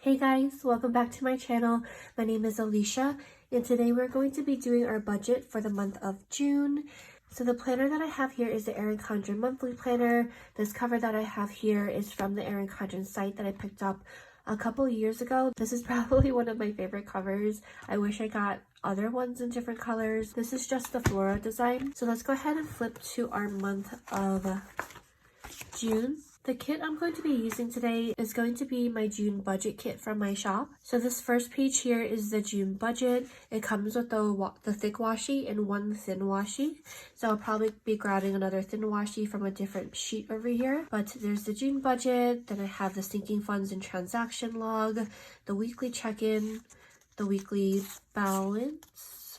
Hey guys, welcome back to my channel. My name is Alicia, and today we're going to be doing our budget for the month of June. So the planner that I have here is the Erin Condren monthly planner. This cover that I have here is from the Erin Condren site that I picked up a couple years ago. This is probably one of my favorite covers. I wish I got other ones in different colors. This is just the floral design. So let's go ahead and flip to our month of June. The kit I'm going to be using today is going to be my June budget kit from my shop. So this first page here is the June budget. It comes with the thick washi and one thin washi. So I'll probably be grabbing another thin washi from a different sheet over here. But there's the June budget. Then I have the sinking funds and transaction log, the weekly check-in, the weekly balance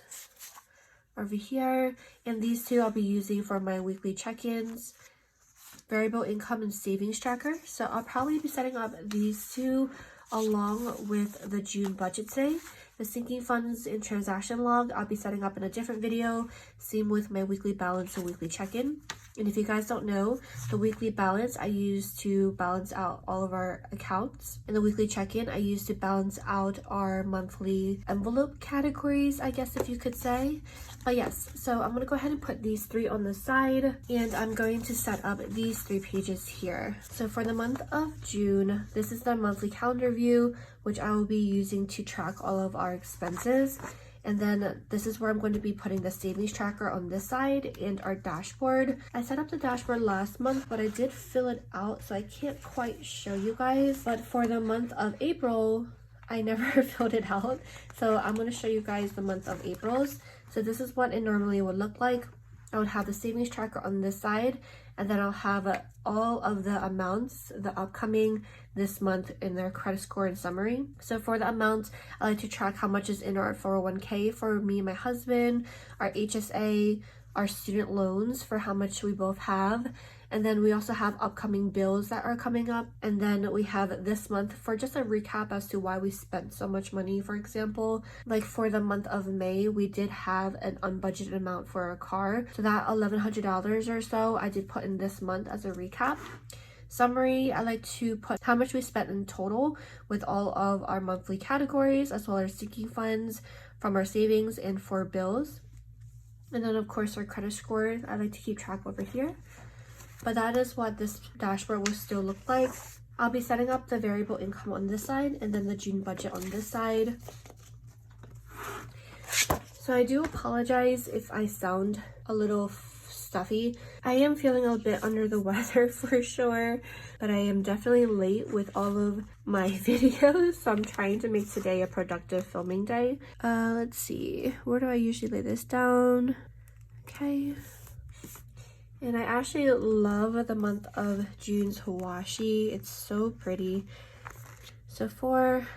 over here. And these two I'll be using for my weekly check-ins. Variable income and savings tracker. So I'll probably be setting up these two along with the June budget today. The sinking funds and transaction log I'll be setting up in a different video. Same with my weekly balance and weekly check-in. And if you guys don't know, the weekly balance I use to balance out all of our accounts. And the weekly check-in I use to balance out our monthly envelope categories, I guess if you could say. But yes, so I'm going to go ahead and put these three on the side. And I'm going to set up these 3 pages here. So for the month of June, this is the monthly calendar view, which I will be using to track all of our expenses. And then this is where I'm going to be putting the savings tracker on this side and our dashboard. I set up the dashboard last month, but I did fill it out, so I can't quite show you guys. But for the month of April, I never filled it out. So I'm going to show you guys the month of April's. So this is what it normally would look like. I would have the savings tracker on this side, and then I'll have all of the amounts, the upcoming this month in their credit score and summary. So for the amounts, I like to track how much is in our 401k for me and my husband, our HSA, our student loans for how much we both have. And then we also have upcoming bills that are coming up. And then we have this month for just a recap as to why we spent so much money. For example, like for the month of May, we did have an unbudgeted amount for a car. So that $1,100 or so I did put in this month as a recap. Summary, I like to put how much we spent in total with all of our monthly categories, as well as sinking funds from our savings and for bills. And then of course our credit score, I like to keep track over here. But that is what this dashboard will still look like. I'll be setting up the variable income on this side and then the June budget on this side. So I do apologize if I sound a little stuffy. I am feeling a bit under the weather for sure, but I am definitely late with all of my videos, so I'm trying to make today a productive filming day. Let's see, where do I usually lay this down? Okay. And I actually love the month of June's washi. It's so pretty. So for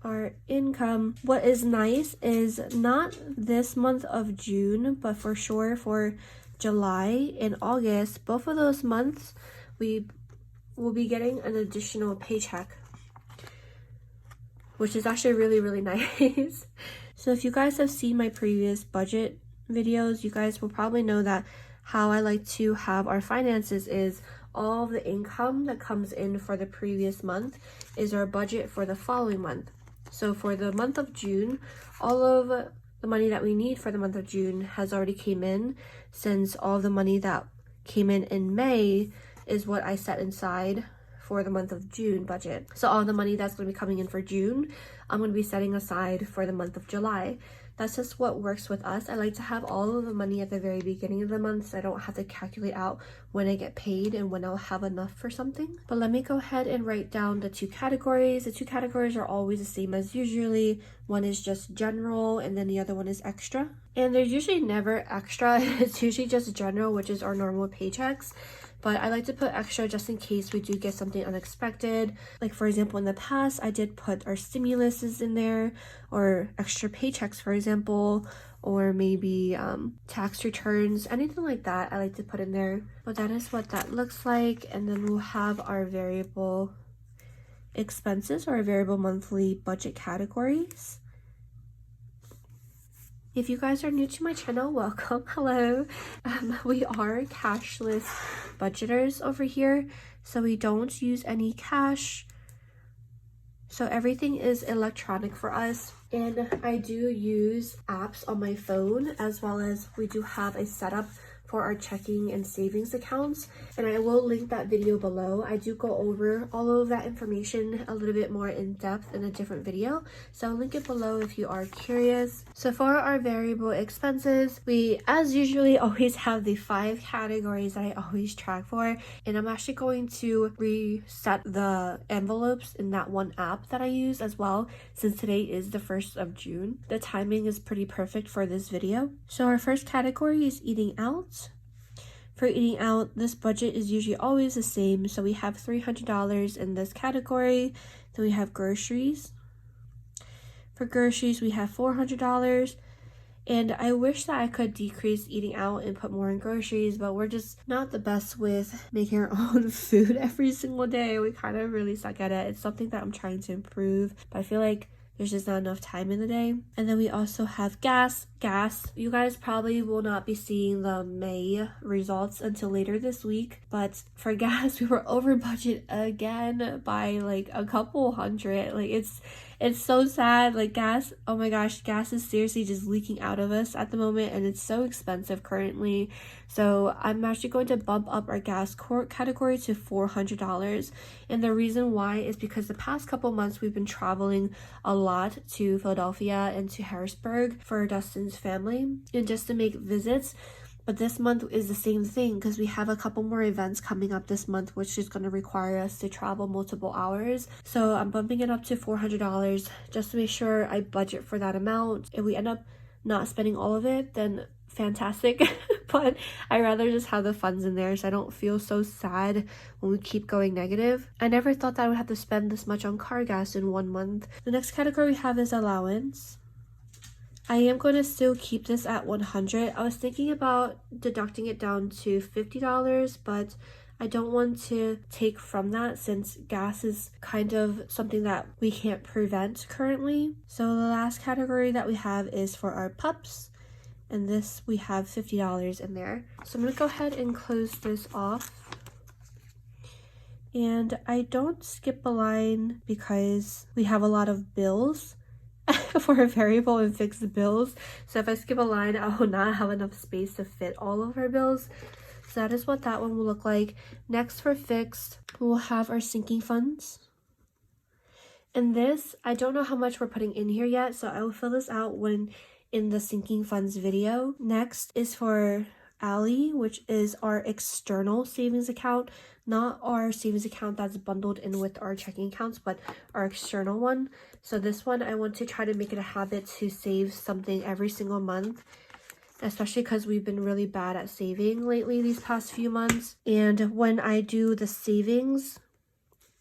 our income, what is nice is not this month of June, but for sure for July and August, both of those months, we will be getting an additional paycheck, which is actually really, really nice. So if you guys have seen my previous budget videos, you guys will probably know that how I like to have our finances is all of the income that comes in for the previous month is our budget for the following month. So for the month of June, all of the money that we need for the month of June has already came in, since all the money that came in May is what I set inside for the month of June budget. So all the money that's going to be coming in for June, I'm going to be setting aside for the month of July. That's just what works with us. I like to have all of the money at the very beginning of the month, so I don't have to calculate out when I get paid and when I'll have enough for something. But let me go ahead and write down the 2 categories. The 2 categories are always the same as usually. One is just general and then the other one is extra. And there's usually never extra. It's usually just general, which is our normal paychecks. But I like to put extra just in case we do get something unexpected. Like for example, in the past, I did put our stimuluses in there, or extra paychecks, for example, or maybe tax returns, anything like that I like to put in there. But that is what that looks like. And then we'll have our variable expenses or our variable monthly budget categories. If you guys are new to my channel, welcome. Hello. We are cashless budgeters over here, so we don't use any cash. So everything is electronic for us, and I do use apps on my phone, as well as we do have a setup for our checking and savings accounts, and I will link that video below. I do go over all of that information a little bit more in depth in a different video, so I'll link it below if you are curious. So for our variable expenses, we as usually always have the 5 categories that I always track for, and I'm actually going to reset the envelopes in that one app that I use as well, since today is the 1st of June. The timing is pretty perfect for this video. So our first category is eating out. For eating out, this budget is usually always the same. So we have $300 in this category. Then we have groceries. For groceries, we have $400. And I wish that I could decrease eating out and put more in groceries, but we're just not the best with making our own food every single day. We kind of really suck at it. It's something that I'm trying to improve, but I feel like there's just not enough time in the day. And then we also have gas. You guys probably will not be seeing the May results until later this week, but for gas, we were over budget again by like a couple hundred. Like it's so sad. Like gas, oh my gosh, gas is seriously just leaking out of us at the moment, and it's so expensive currently. So I'm actually going to bump up our gas category to $400. And the reason why is because the past couple months we've been traveling a lot to Philadelphia and to Harrisburg for Dustin's family, and just to make visits. But this month is the same thing because we have a couple more events coming up this month, which is going to require us to travel multiple hours. So I'm bumping it up to $400 just to make sure I budget for that amount. If we end up not spending all of it, then fantastic. But I'd rather just have the funds in there so I don't feel so sad when we keep going negative. I never thought that I would have to spend this much on car gas in 1 month. The next category we have is allowance. I am going to still keep this at $100. I was thinking about deducting it down to $50, but I don't want to take from that since gas is kind of something that we can't prevent currently. So the last category that we have is for our pups, and this we have $50 in there. So I'm going to go ahead and close this off. And I don't skip a line because we have a lot of bills for a variable and fixed bills. So if I skip a line, I will not have enough space to fit all of our bills. So that is what that one will look like. Next, for fixed, we'll have our sinking funds. And this, I don't know how much we're putting in here yet, so I will fill this out when in the sinking funds video. Next is for Allie, which is our external savings account, not our savings account that's bundled in with our checking accounts, but our external one. So this one, I want to try to make it a habit to save something every single month, especially because we've been really bad at saving lately these past few months. And when I do the savings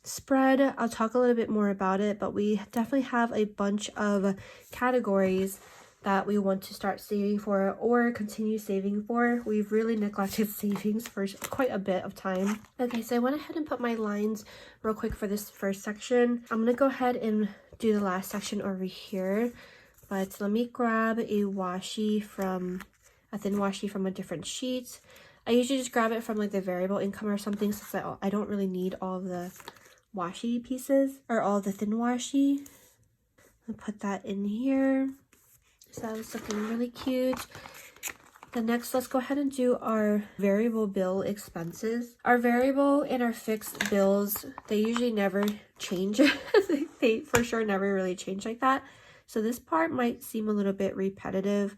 spread, I'll talk a little bit more about it, but we definitely have a bunch of categories that we want to start saving for or continue saving for. We've really neglected savings for quite a bit of time. Okay, so I went ahead and put my lines real quick for this first section. I'm gonna go ahead and do the last section over here, but let me grab a thin washi from a different sheet. I usually just grab it from like the variable income or something, since I don't really need all of the washi pieces or all the thin washi. I'll put that in here. So that was looking really cute. Then next, let's go ahead and do our variable bill expenses. Our variable and our fixed bills, they usually never change. They for sure never really change like that. So this part might seem a little bit repetitive.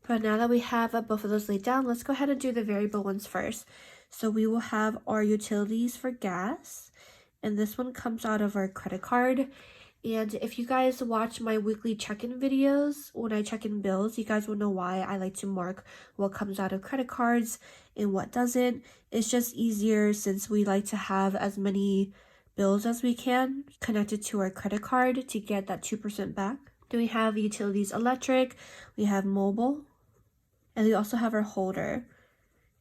But now that we have both of those laid down, let's go ahead and do the variable ones first. So we will have our utilities for gas, and this one comes out of our credit card. And if you guys watch my weekly check-in videos, when I check in bills, you guys will know why I like to mark what comes out of credit cards and what doesn't. It's just easier since we like to have as many bills as we can connected to our credit card to get that 2% back. Then we have utilities electric, we have mobile, and we also have our holder.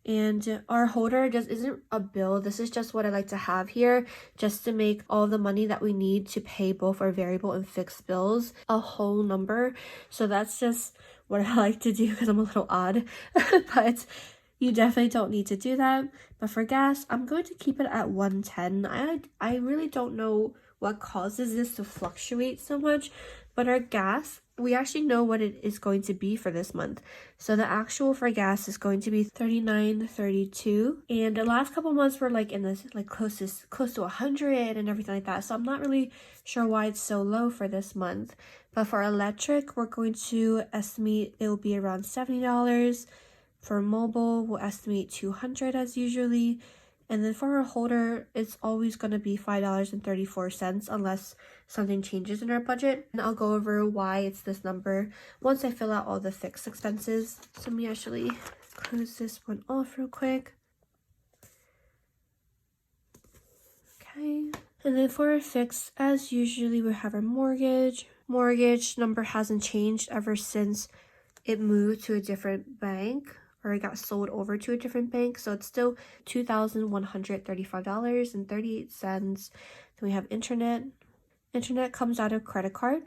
And our holder just isn't a bill. This is just what I like to have here, just to make all the money that we need to pay both our variable and fixed bills a whole number. So that's just what I like to do because I'm a little odd. But you definitely don't need to do that. But for gas, I'm going to keep it at 110. I really don't know what causes this to fluctuate so much. But our gas, we actually know what it is going to be for this month. So the actual for gas is going to be $39.32, and the last couple months were like in this like close to 100 and everything like that. So I'm not really sure why it's so low for this month. But for electric, we're going to estimate it will be around $70. For mobile, we'll estimate $200 as usually. And then for our holder, it's always going to be $5.34 unless something changes in our budget. And I'll go over why it's this number once I fill out all the fixed expenses. So let me actually close this one off real quick. Okay. And then for our fixed, as usually, we have our mortgage. Mortgage number hasn't changed ever since it moved to a different bank, or it got sold over to a different bank. So it's still $2,135.38. Then we have internet. Internet comes out of credit card.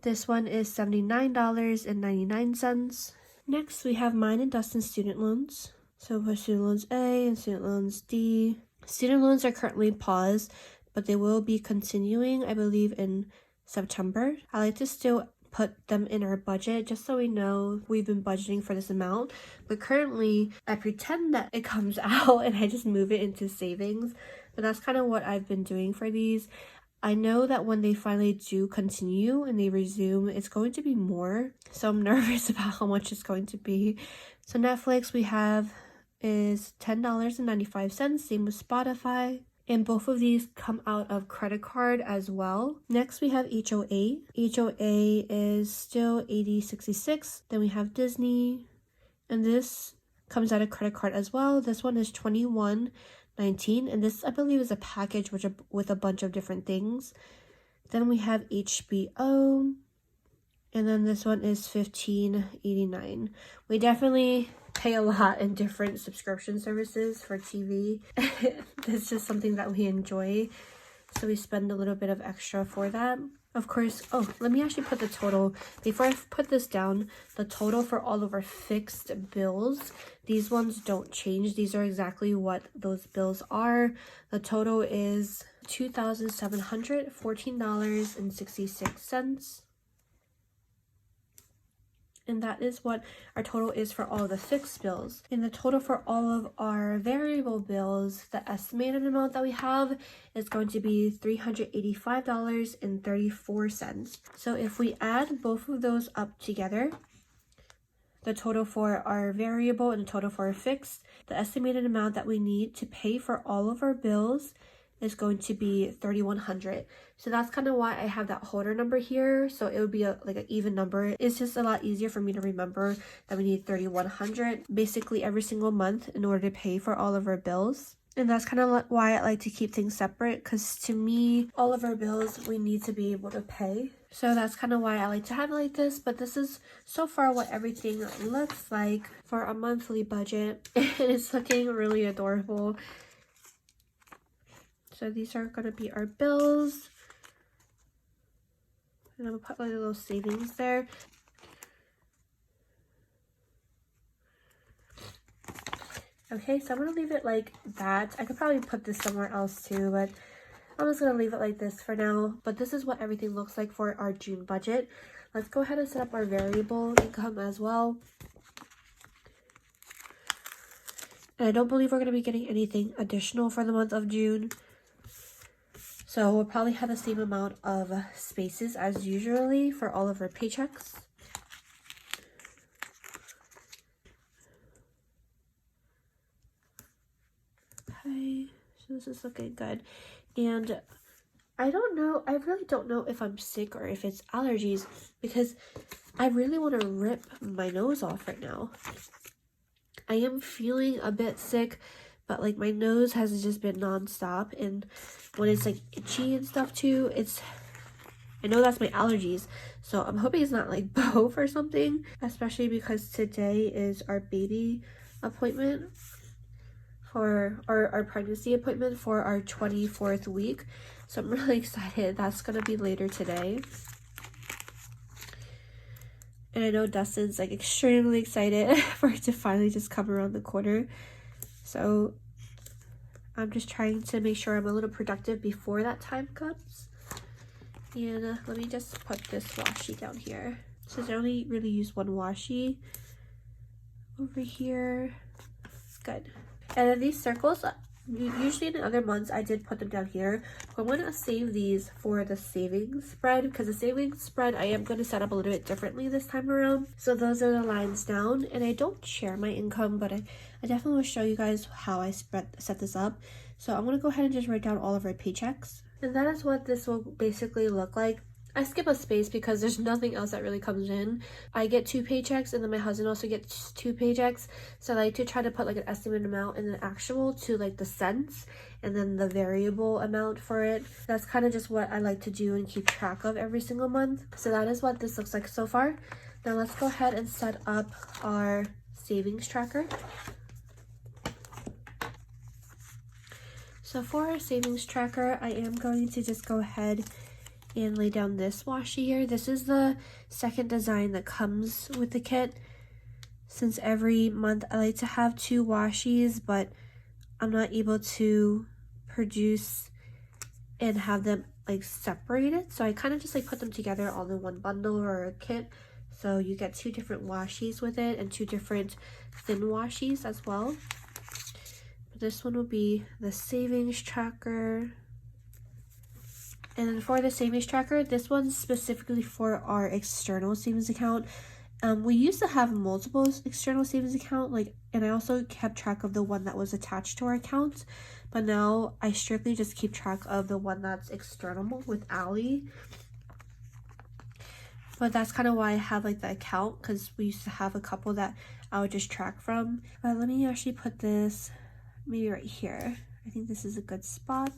This one is $79.99. Next, we have mine and Dustin's student loans. So for student loans A and student loans D. Student loans are currently paused, but they will be continuing, I believe, in September. I like to still put them in our budget just so we know we've been budgeting for this amount. But currently I pretend that it comes out and I just move it into savings. But that's kind of what I've been doing for these. I know that when they finally do continue and they resume, it's going to be more. So I'm nervous about how much it's going to be. So Netflix we have is $10.95, same with Spotify. And both of these come out of credit card as well. Next, we have HOA. HOA is still $80.66. Then we have Disney. And this comes out of credit card as well. This one is $21.19. And this, I believe, is a package with a bunch of different things. Then we have HBO. And then this one is $15.89. We definitely pay a lot in different subscription services for TV. It's just something that we enjoy, so we spend a little bit of extra for that. Of course, let me actually put the total before I put this down. The total for all of our fixed bills, these ones don't change. These are exactly what those bills are. The total is $2,714.66. And that is what our total is for all of the fixed bills. And the total for all of our variable bills, the estimated amount that we have is going to be $385.34. So if we add both of those up together, the total for our variable and the total for our fixed, the estimated amount that we need to pay for all of our bills is going to be $3,100. So that's kind of why I have that holder number here. So it would be like an even number. It's just a lot easier for me to remember that we need $3,100 basically every single month in order to pay for all of our bills. And that's kind of why I like to keep things separate, because to me, all of our bills we need to be able to pay. So that's kind of why I like to have it like this. But this is so far what everything looks like for a monthly budget. And it's looking really adorable. So these are going to be our bills. And I'm going to put like a little savings there. Okay, so I'm going to leave it like that. I could probably put this somewhere else too, but I'm just going to leave it like this for now. But this is what everything looks like for our June budget. Let's go ahead and set up our variable income as well. And I don't believe we're going to be getting anything additional for the month of June. So we'll probably have the same amount of spaces as usually for all of our paychecks. Okay, so this is looking good. And I really don't know if I'm sick or if it's allergies, because I really want to rip my nose off right now. I am feeling a bit sick, but like my nose has just been nonstop, and when it's like itchy and stuff too, I know that's my allergies, so I'm hoping it's not like both or something, especially because today is our baby appointment for our pregnancy appointment for our 24th week. So I'm really excited. That's gonna be later today. And I know Dustin's like extremely excited for it to finally just come around the corner. So I'm just trying to make sure I'm a little productive before that time comes. And let me just put this washi down here. Since I only really use one washi over here. It's good. And then these circles, usually in other months I did put them down here. But I'm going to save these for the savings spread, because the savings spread I am going to set up a little bit differently this time around. So those are the lines down, and I don't share my income, but I definitely will show you guys how I set this up. So I'm going to go ahead and just write down all of our paychecks. And that is what this will basically look like. I skip a space because there's nothing else that really comes in. I get 2 paychecks, and then my husband also gets 2 paychecks. So I like to try to put like an estimated amount and the actual to like the cents, and then the variable amount for it. That's kind of just what I like to do and keep track of every single month. So that is what this looks like so far. Now let's go ahead and set up our savings tracker. So for our savings tracker, I am going to just go ahead and lay down this washi here. This is the second design that comes with the kit. Since every month I like to have 2 washis, but I'm not able to produce and have them like separated. So I kind of just like put them together all in one bundle or a kit. So you get 2 different washis with it and 2 different thin washis as well. This one will be the savings tracker. And then for the savings tracker, this one's specifically for our external savings account. We used to have multiple external savings account, and I also kept track of the one that was attached to our account. But now I strictly just keep track of the one that's external with Allie. But that's kind of why I have like the account, because we used to have a couple that I would just track from. But let me actually put this maybe right here. I think this is a good spot.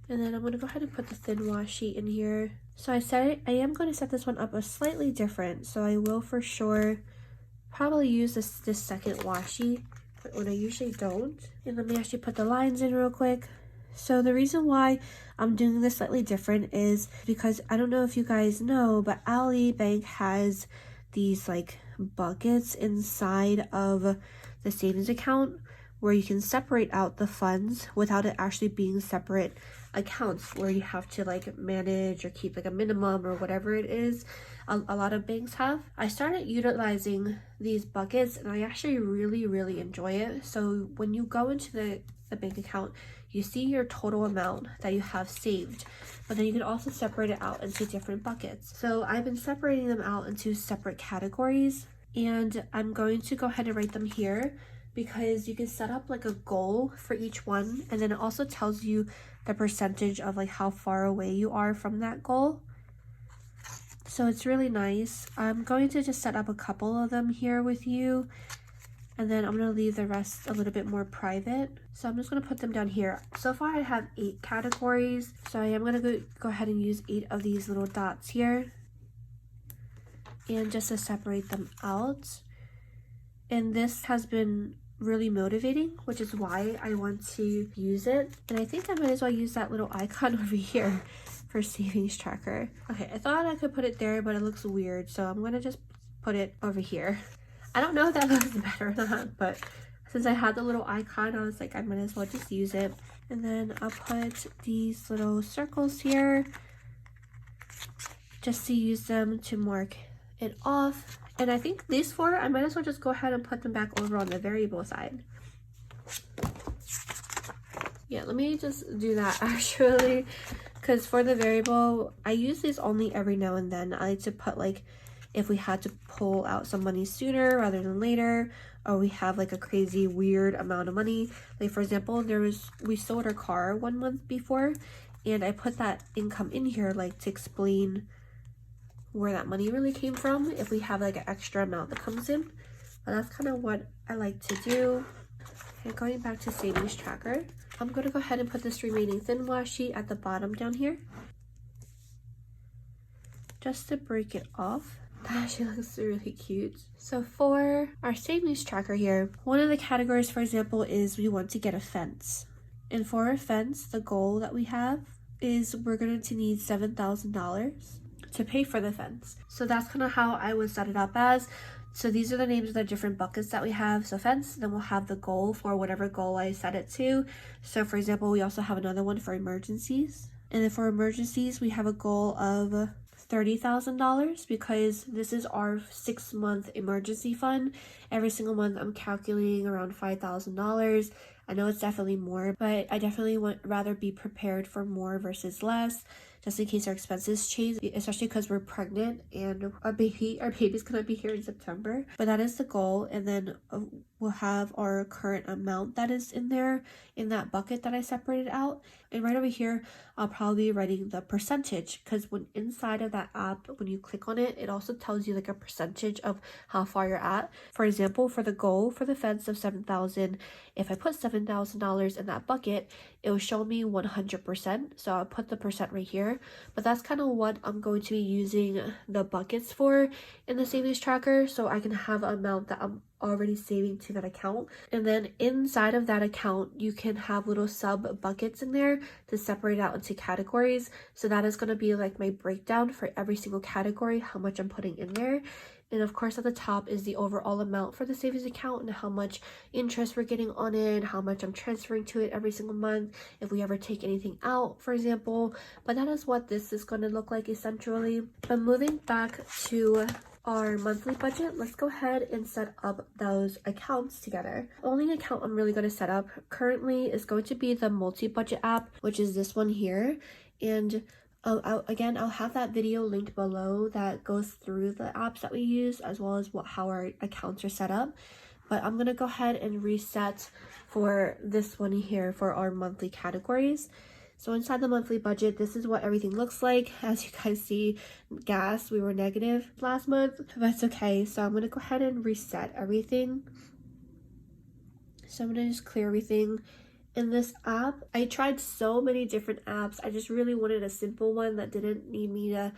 And then I'm going to go ahead and put the thin washi in here. So I am going to set this one up a slightly different. So I will for sure probably use this second washi, but when I usually don't. And let me actually put the lines in real quick. So the reason why I'm doing this slightly different is because I don't know if you guys know, but Allie Bank has these like buckets inside of the savings account where you can separate out the funds without it actually being separate accounts where you have to like manage or keep like a minimum or whatever it is. A lot of banks have. I started utilizing these buckets and I actually really enjoy it. So when you go into the bank account, you see your total amount that you have saved, but then you can also separate it out into different buckets. So I've been separating them out into separate categories, and I'm going to go ahead and write them here because you can set up like a goal for each one, and then it also tells you the percentage of like how far away you are from that goal. So it's really nice. I'm going to just set up a couple of them here with you, and then I'm going to leave the rest a little bit more private. So I'm just going to put them down here. So far I have 8 categories. So I am going to go ahead and use 8 of these little dots here. And just to separate them out. And this has been really motivating, which is why I want to use it. And I think I might as well use that little icon over here for savings tracker. Okay, I thought I could put it there, but it looks weird. So I'm going to just put it over here. I don't know if that looks better or not, but since I had the little icon, I was like, I might as well just use it. And then I'll put these little circles here just to use them to mark it off. And I think these 4, I might as well just go ahead and put them back over on the variable side. Yeah, let me just do that actually, because for the variable, I use these only every now and then. I like to put like, if we had to pull out some money sooner rather than later, or we have like a crazy weird amount of money. Like for example, we sold our car 1 month before, and I put that income in here like to explain where that money really came from if we have like an extra amount that comes in. But that's kind of what I like to do. And going back to savings tracker, I'm going to go ahead and put this remaining thin washi at the bottom down here just to break it off. That actually looks really cute. So for our savings tracker here, one of the categories, for example, is we want to get a fence. And for a fence, the goal that we have is we're going to need $7,000 to pay for the fence. So that's kind of how I would set it up as, So these are the names of the different buckets that we have. So fence, then we'll have the goal for whatever goal I set it to. So for example, we also have another one for emergencies. And then for emergencies, we have a goal of $30,000 because this is our 6-month emergency fund. Every single month I'm calculating around $5,000. I know it's definitely more, but I definitely would rather be prepared for more versus less, just in case our expenses change, especially because we're pregnant and our baby's gonna be here in September. But that is the goal, and then we'll have our current amount that is in there in that bucket that I separated out. And right over here, I'll probably be writing the percentage, because when inside of that app, when you click on it, it also tells you like a percentage of how far you're at. For example, for the goal for the fence of $7,000, if I put $7,000 in that bucket, it will show me 100%. So I'll put the percent right here. But that's kind of what I'm going to be using the buckets for in the savings tracker, so I can have an amount that I'm already saving to that account. And then inside of that account, you can have little sub buckets in there to separate out into categories. So that is going to be like my breakdown for every single category, how much I'm putting in there. And of course at the top is the overall amount for the savings account and how much interest we're getting on it, how much I'm transferring to it every single month, if we ever take anything out, for example. But that is what this is going to look like essentially. But moving back to our monthly budget, let's go ahead and set up those accounts together. The only account I'm really going to set up currently is going to be the multi-budget app, which is this one here. And I'll have that video linked below that goes through the apps that we use, as well as how our accounts are set up. But I'm going to go ahead and reset for this one here for our monthly categories. So inside the monthly budget, this is what everything looks like. As you guys see, gas, we were negative last month, but that's okay. So I'm going to go ahead and reset everything. So I'm going to just clear everything. In this app, I tried so many different apps. I just really wanted a simple one that didn't need me to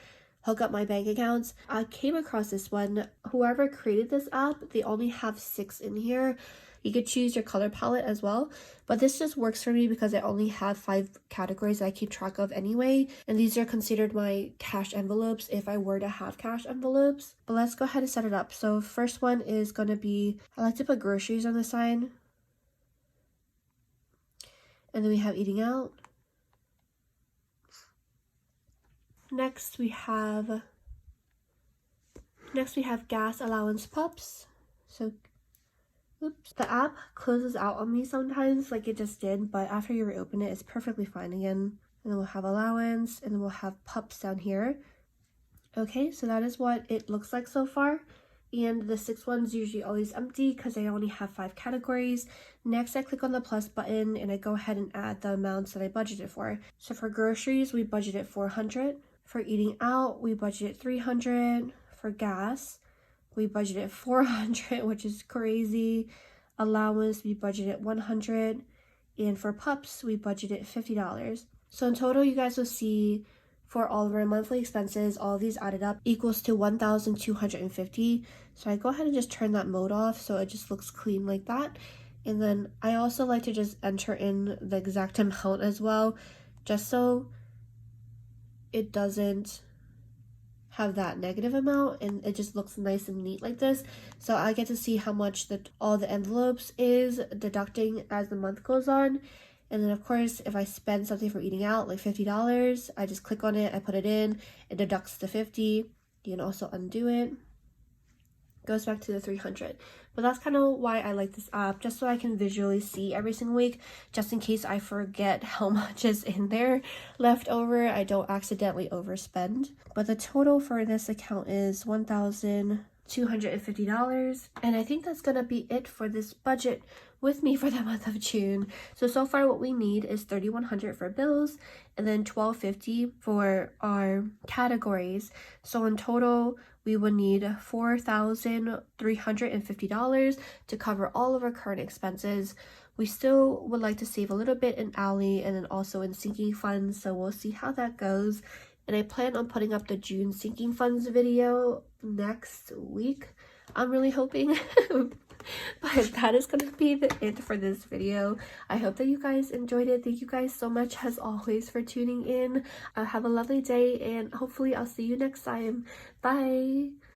hook up my bank accounts. I came across this one. Whoever created this app, they only have 6 in here. You could choose your color palette as well, but this just works for me because I only have 5 categories that I keep track of anyway, and these are considered my cash envelopes if I were to have cash envelopes. But let's go ahead and set it up. So first one is going to be, I like to put groceries on the side, and then we have eating out. Next we have gas allowance pups. So oops, the app closes out on me sometimes, like it just did, but after you reopen it, it's perfectly fine again. And then we'll have allowance, and then we'll have pups down here. Okay, so that is what it looks like so far. And the 6 one's usually always empty because I only have 5 categories. Next, I click on the plus button and I go ahead and add the amounts that I budgeted for. So for groceries, we budgeted $400. For eating out, we budgeted $300. For gas, we budgeted $400, which is crazy. Allowance, we budgeted $100. And for pups, we budgeted $50. So in total, you guys will see for all of our monthly expenses, all of these added up equals to $1,250. So I go ahead and just turn that mode off so it just looks clean like that. And then I also like to just enter in the exact amount as well, just so it doesn't have that negative amount and it just looks nice and neat like this. So I get to see how much all the envelopes is deducting as the month goes on. And then of course, if I spend something for eating out, like $50, I just click on it, I put it in, it deducts the $50. You can also undo it. Goes back to the $300. But that's kind of why I like this app, just so I can visually see every single week, just in case I forget how much is in there left over, I don't accidentally overspend. But the total for this account is $1,250. And I think that's gonna be it for this budget with me for the month of June. So far what we need is $3,100 for bills and then $1,250 for our categories. So in total, we would need $4,350 to cover all of our current expenses. We still would like to save a little bit in Ally and then also in sinking funds, so we'll see how that goes. And I plan on putting up the June sinking funds video next week. I'm really hoping. But that is going to be the end for this video. I hope that you guys enjoyed it. Thank you guys so much as always for tuning in. Have a lovely day and hopefully I'll see you next time. Bye!